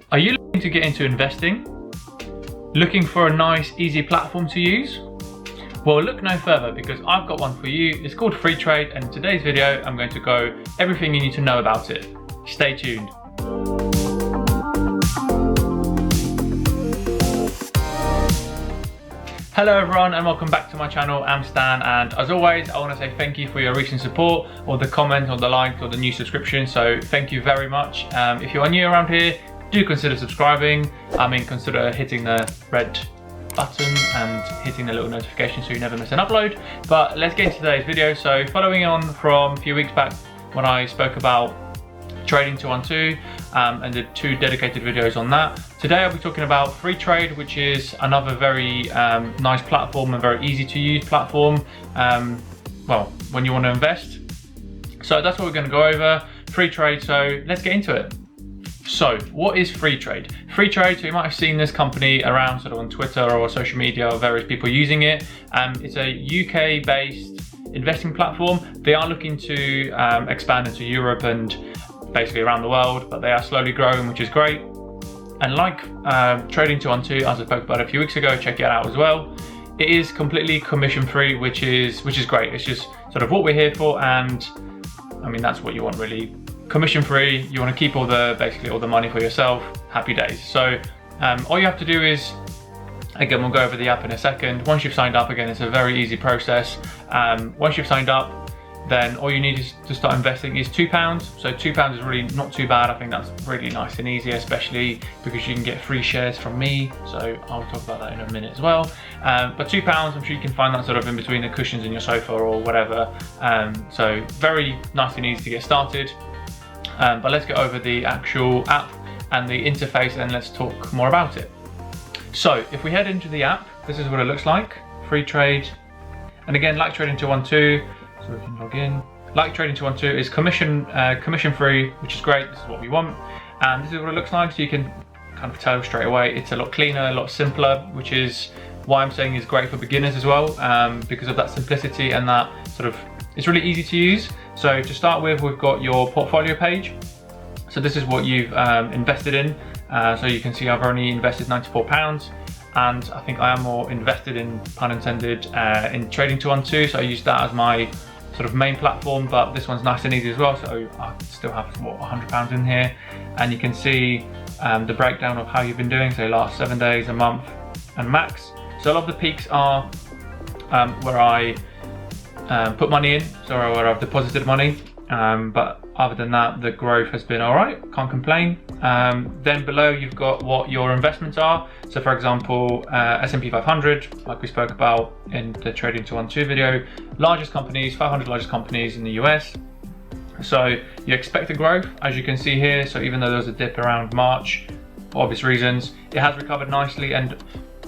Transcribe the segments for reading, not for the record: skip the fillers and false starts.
Are you looking to get into investing? Looking for a nice, easy platform to use? Well, look no further because I've got one for you. It's called Freetrade, and in today's video, I'm going to go everything you need to know about it. Stay tuned. Hello everyone and welcome back to my channel. I'm Stan, and as always I want to say thank you for your recent support, or the comment, or the like, or the new subscription. So thank you very much. If you are new around here, do consider subscribing. Consider hitting the red button and hitting the little notification so you never miss an upload. But let's get into today's video. So following on from a few weeks back when I spoke about trading 212 and did 2 dedicated videos on that. Today I'll be talking about Freetrade, which is another very nice platform and very easy to use platform well, when you want to invest. So that's what we're going to go over, Freetrade. So let's get into it. So what is Freetrade? Freetrade, so you might have seen this company around sort of on Twitter or social media, or various people using it. It's a UK based investing platform. They are looking to expand into Europe and basically around the world, but they are slowly growing, which is great. And like trading 212, as I spoke about a few weeks ago, check it out as well. It is completely commission free, which is great. It's just sort of what we're here for, and I mean that's what you want really. Commission free. You want to keep basically all the money for yourself. Happy days. So all you have to do is, again, we'll go over the app in a second. Once you've signed up, again, it's a very easy process. Once you've signed up, then all you need is to start investing is £2. So £2 is really not too bad. I think that's really nice and easy, especially because you can get free shares from me. So I'll talk about that in a minute as well. But £2, I'm sure you can find that sort of in between the cushions in your sofa or whatever. So very nice and easy to get started. But let's get over the actual app and the interface, and let's talk more about it. So if we head into the app, this is what it looks like, Freetrade. And again, like trading 212, so we can log in. Like trading 212 is commission free, which is great. This is what we want. And this is what it looks like. So you can kind of tell straight away, it's a lot cleaner, a lot simpler, which is why I'm saying is great for beginners as well, because of that simplicity and that sort of, it's really easy to use. So to start with, we've got your portfolio page. So this is what you've invested in. So you can see I've only invested £94, and I think I am more invested in, pun intended, in trading 212. So I use that as my sort of main platform, but this one's nice and easy as well. So I still have what, £100 in here, and you can see the breakdown of how you've been doing. So last 7 days, a month, and max. So a lot of the peaks are where I put money in, so where I've deposited money, but other than that, the growth has been all right, can't complain. Then below you've got what your investments are. So for example, S&P 500, like we spoke about in the Trading 212 video, largest companies, 500 largest companies in the US. So you expect a growth, as you can see here. So even though there was a dip around March, for obvious reasons, it has recovered nicely, and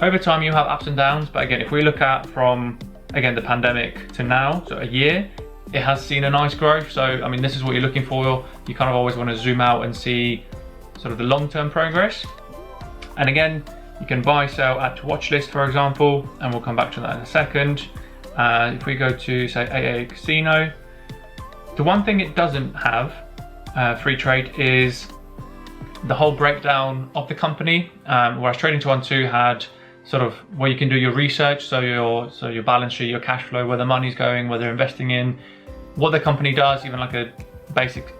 over time you have ups and downs. But again, if we look at from, again, the pandemic to now, so a year, it has seen a nice growth. So I mean, this is what you're looking for. You kind of always want to zoom out and see sort of the long-term progress. And again, you can buy, sell, add to watch list, for example, and we'll come back to that in a second. If we go to, say, AA Casino, the one thing it doesn't have, Freetrade, is the whole breakdown of the company, whereas Trading 212 had sort of where you can do your research, so your balance sheet, your cash flow, where the money's going, where they're investing in, what the company does, even like a basic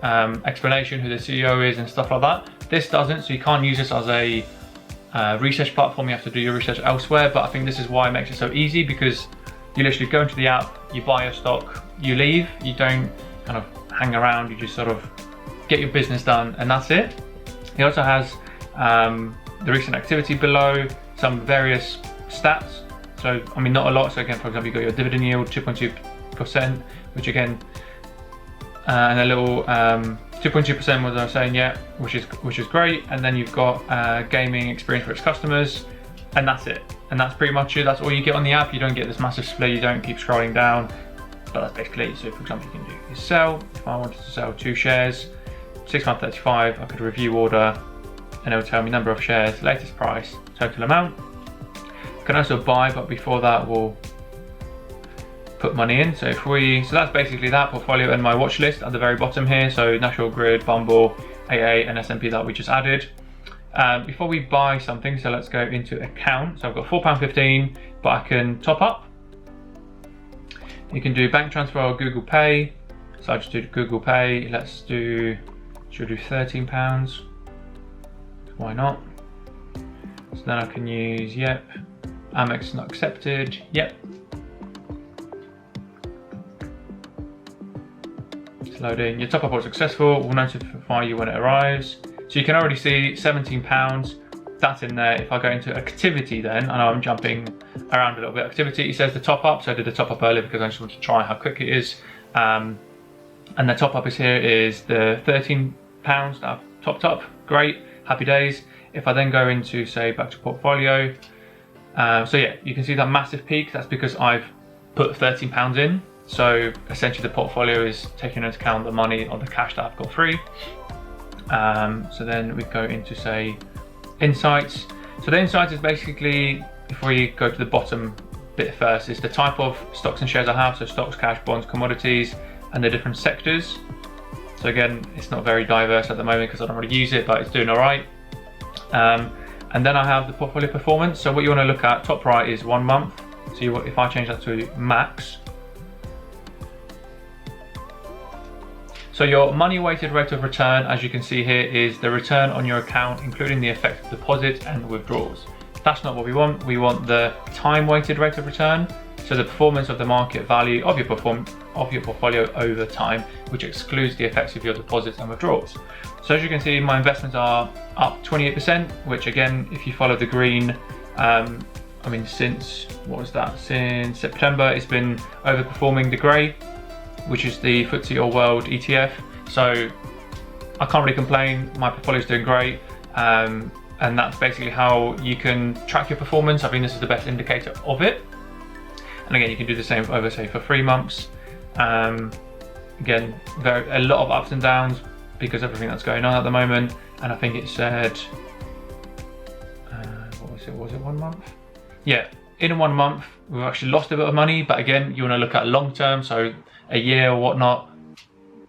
explanation, who the CEO is and stuff like that. This doesn't, so you can't use this as a research platform. You have to do your research elsewhere. But I think this is why it makes it so easy, because you literally go into the app, you buy your stock, you leave, you don't kind of hang around, you just sort of get your business done, and that's it. It also has the recent activity below, some various stats. So I mean, not a lot. So again, for example, you've got your dividend yield 2.2%, which again, and a little 2.2% was I was saying, yeah, which is great. And then you've got gaming experience for its customers, and that's it. And that's pretty much it. That's all you get on the app. You don't get this massive split. You don't keep scrolling down, but that's basically it. So for example, you can do is sell. If I wanted to sell 2 shares, £6.35, I could review order, and it will tell me number of shares, latest price, total amount. You can also buy, but before that we'll put money in. So that's basically that portfolio and my watch list at the very bottom here. So National Grid, Bumble, AA and S&P that we just added. before we buy something, so let's go into account. So I've got £4.15, but I can top up. You can do bank transfer or Google Pay. So I just do Google Pay. Should we do £13? Why not? So then I can use, yep. Amex not accepted, yep. It's loading. Your top up was successful. We'll notify you when it arrives. So you can already see £17. That's in there. If I go into activity then, I know I'm jumping around a little bit. Activity, it says the top up. So I did the top up earlier because I just wanted to try how quick it is. And the top up is here is the £13 that I've topped up. Great, happy days. If I then go into, say, back to portfolio. So yeah, you can see that massive peak. That's because I've put £13 in. So essentially the portfolio is taking into account the money or the cash that I've got free. So then we go into, say, insights. So the insights is basically, if we go to the bottom bit first, is the type of stocks and shares I have. So stocks, cash, bonds, commodities, and the different sectors. So again, it's not very diverse at the moment because I don't really use it, but it's doing all right. And then I have the portfolio performance. So what you want to look at, top right, is 1 month. So if I change that to max. So your money weighted rate of return, as you can see here, is the return on your account, including the effect of deposits and withdrawals. That's not what we want. We want the time weighted rate of return. So the performance of the market value of your portfolio over time, which excludes the effects of your deposits and withdrawals. So as you can see, my investments are up 28%, which again, if you follow the green, I mean, since September, it's been overperforming the grey, which is the FTSE All World ETF. So I can't really complain. My portfolio is doing great. And that's basically how you can track your performance. I think this is the best indicator of it. And again, you can do the same over, say, for 3 months. Again, a lot of ups and downs because of everything that's going on at the moment. And I think it said, was it 1 month? Yeah, in 1 month, we've actually lost a bit of money. But again, you want to look at long term, so a year or whatnot,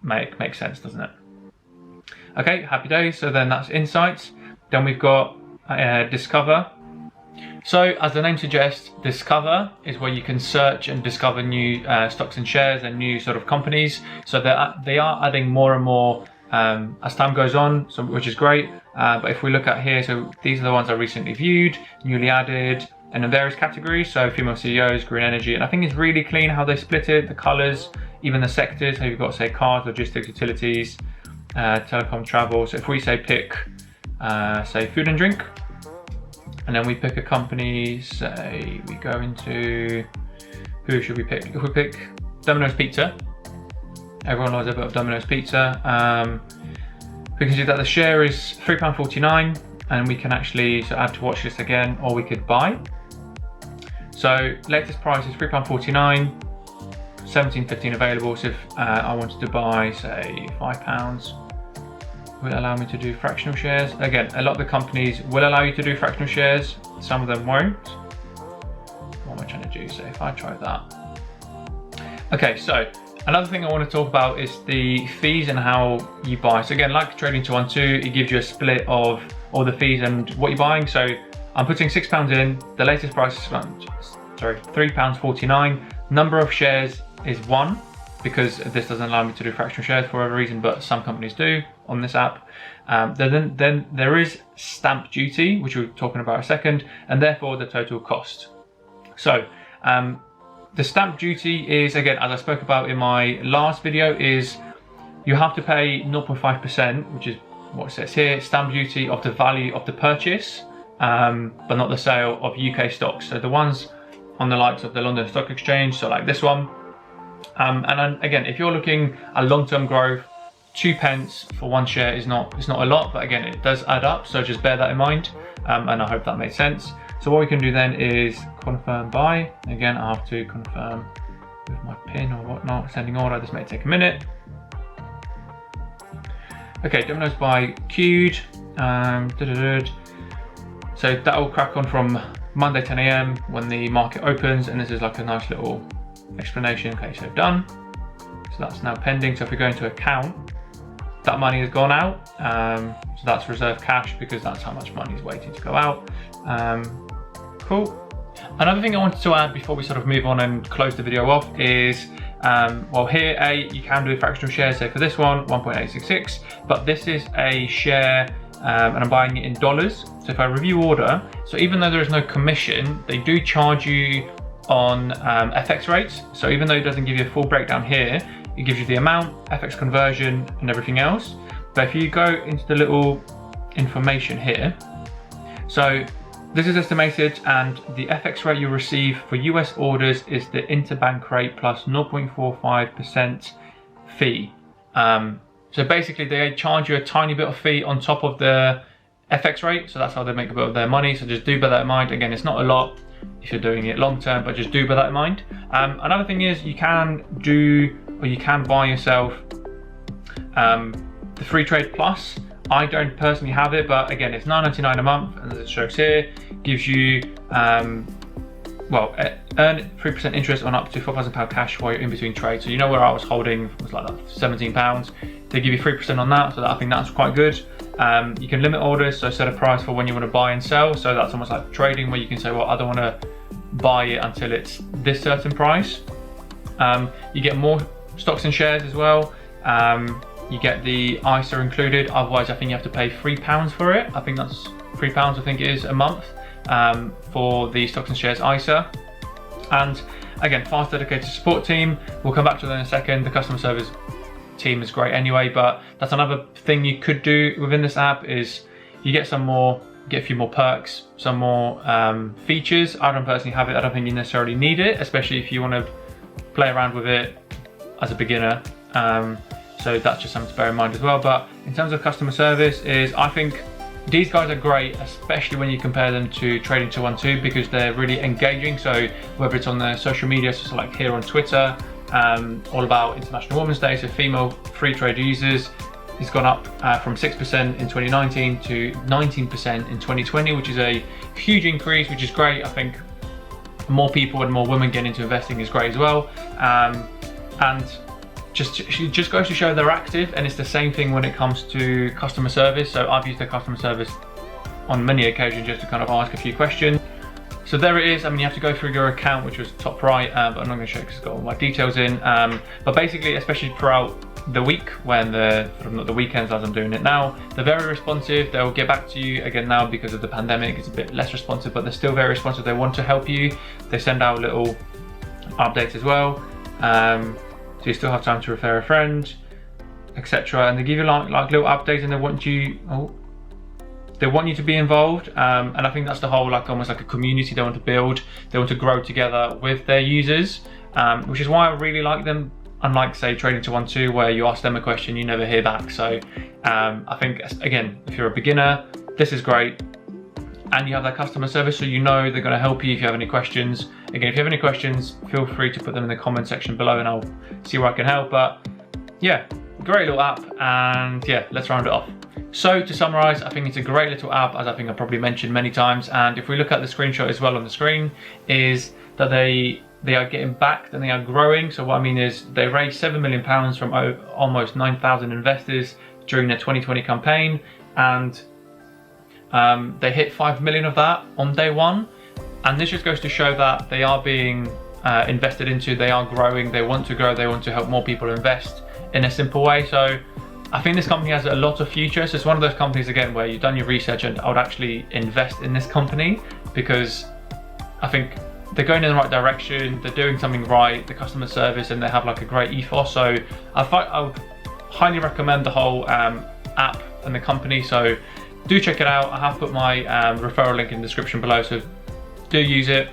makes sense, doesn't it? Okay, happy days. So then that's insights. Then we've got discover. So as the name suggests, discover is where you can search and discover new stocks and shares and new sort of companies. So they are adding more and more as time goes on, so, which is great. But if we look at here, so these are the ones I recently viewed, newly added, and in various categories. So female CEOs, green energy, and I think it's really clean how they split it, the colors, even the sectors. So you've got, say, cars, logistics, utilities, telecom, travel. So if we say pick, say, food and drink, and then we pick a company, say we go into, who should we pick? If we pick Domino's Pizza, everyone knows about Domino's Pizza. We can see that the share is £3.49, and we can actually add to watch list again, or we could buy. So latest price is £3.49, 17.15 available. So if I wanted to buy, say, £5, will allow me to do fractional shares. Again, a lot of the companies will allow you to do fractional shares, some of them won't. What am I trying to do? So if I try that. Okay, so another thing I want to talk about is the fees and how you buy. So again, like Trading 212, it gives you a split of all the fees and what you're buying. So I'm putting £6 in, the latest price is £3.49. Number of shares is 1, because this doesn't allow me to do fractional shares for whatever reason, but some companies do on this app. Then there is stamp duty, which we're talking about in a second, and therefore the total cost. So the stamp duty is, again, as I spoke about in my last video, is you have to pay 0.5%, which is what it says here, stamp duty of the value of the purchase, but not the sale of UK stocks. So the ones on the likes of the London Stock Exchange, so like this one. And then again, if you're looking at long-term growth, 2p for one share is not a lot, but again, it does add up. So just bear that in mind. And I hope that made sense. So what we can do then is confirm buy. Again, I have to confirm with my PIN or whatnot, sending order. This may take a minute. Okay, Domino's buy queued. So that will crack on from Monday 10 AM when the market opens, and this is like a nice little explanation. Okay, so done. So that's now pending. So if we go into account, that money has gone out. So that's reserved cash because that's how much money is waiting to go out. Cool. Another thing I wanted to add before we sort of move on and close the video off is, well, here you can do a fractional share. So for this one, 1.866, but this is a share and I'm buying it in dollars. So if I review order, so even though there is no commission, they do charge you on FX rates. So even though it doesn't give you a full breakdown here, it gives you the amount, FX conversion and everything else. But if you go into the little information here, so this is estimated, and the FX rate you receive for US orders is the interbank rate plus 0.45% fee. So basically they charge you a tiny bit of fee on top of the FX rate, so that's how they make a bit of their money. So just do bear that in mind. Again, it's not a lot if you're doing it long term, but just do bear that in mind. Another thing is you can do, or you can buy yourself the Freetrade Plus. I don't personally have it, but again, it's $9.99 a month, and as it shows here, gives you, well, earn 3% interest on up to £4,000 cash while you're in between trades. So you know where I was holding was like £17. They give you 3% on that, so I think that's quite good. You can limit orders, so set a price for when you want to buy and sell. So that's almost like trading, where you can say, well, I don't want to buy it until it's this certain price. You get more stocks and shares as well. You get the ISA included. Otherwise, I think you have to pay £3 for it. I think that's £3, I think it is, a month for the stocks and shares ISA. And again, fast dedicated support team. We'll come back to that in a second. The customer service team is great anyway, but that's another thing you could do within this app is you get some more, get a few more perks, some more features. I don't personally have it. I don't think you necessarily need it, especially if you want to play around with it as a beginner. So that's just something to bear in mind as well. But in terms of customer service, I think these guys are great, especially when you compare them to Trading 212, because they're really engaging. So whether it's on their social media, so like here on Twitter, all about International Women's Day, so female free trade users has gone up from 6% in 2019 to 19% in 2020, which is a huge increase, which is great. I think more people and more women getting into investing is great as well. And just goes to show they're active, and it's the same thing when it comes to customer service. So I've used their customer service on many occasions just to kind of ask a few questions. So there it is. I mean, you have to go through your account, which was top right, but I'm not going to show you because it's got all my details in. But basically, especially throughout the week, when not the weekends as I'm doing it now, they're very responsive. They'll get back to you. Again, now because of the pandemic, it's a bit less responsive, but they're still very responsive. They want to help you. They send out little updates as well. So you still have time to refer a friend, etc. And they give you like little updates, and they want you to be involved. And I think that's the whole, like almost like a community they want to build. They want to grow together with their users, which is why I really like them. Unlike say Trading 212, where you ask them a question, you never hear back. So I think, again, if you're a beginner, this is great. And you have that customer service, so you know they're going to help you if you have any questions. Again, if you have any questions, feel free to put them in the comment section below and I'll see where I can help. But yeah, great little app, and yeah, let's round it off. So to summarize, I think it's a great little app, as I think I probably mentioned many times. And if we look at the screenshot as well on the screen, is that they are getting backed and they are growing. So what I mean is they raised £7 million from almost 9,000 investors during their 2020 campaign, and they hit 5 million of that on day one. And this just goes to show that they are being invested into, they are growing, they want to grow, they want to help more people invest in a simple way. So I think this company has a lot of future. So it's one of those companies, again, where you've done your research, and I would actually invest in this company because I think they're going in the right direction, they're doing something right, the customer service, and they have like a great ethos. So I would highly recommend the whole app and the company. So do check it out. I have put my referral link in the description below, so do use it.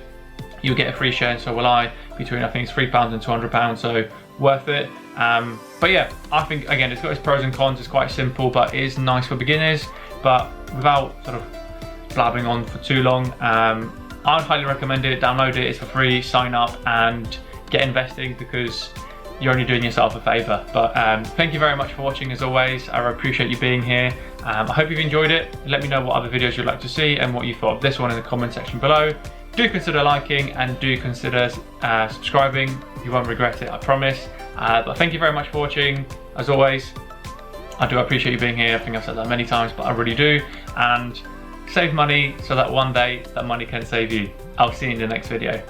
You'll get a free share, and so will I, between I think it's £3 and £200, so worth it. But yeah, I think again it's got its pros and cons. It's quite simple, but it is nice for beginners. But without sort of blabbing on for too long, I'd highly recommend it. Download it, it's for free, sign up and get investing, because you're only doing yourself a favour. But thank you very much for watching as always. I appreciate you being here. I hope you've enjoyed it. Let me know what other videos you'd like to see and what you thought of this one in the comment section below. Do consider liking and do consider subscribing. You won't regret it, I promise. But thank you very much for watching. As always, I do appreciate you being here. I think I've said that many times, but I really do. And save money so that one day that money can save you. I'll see you in the next video.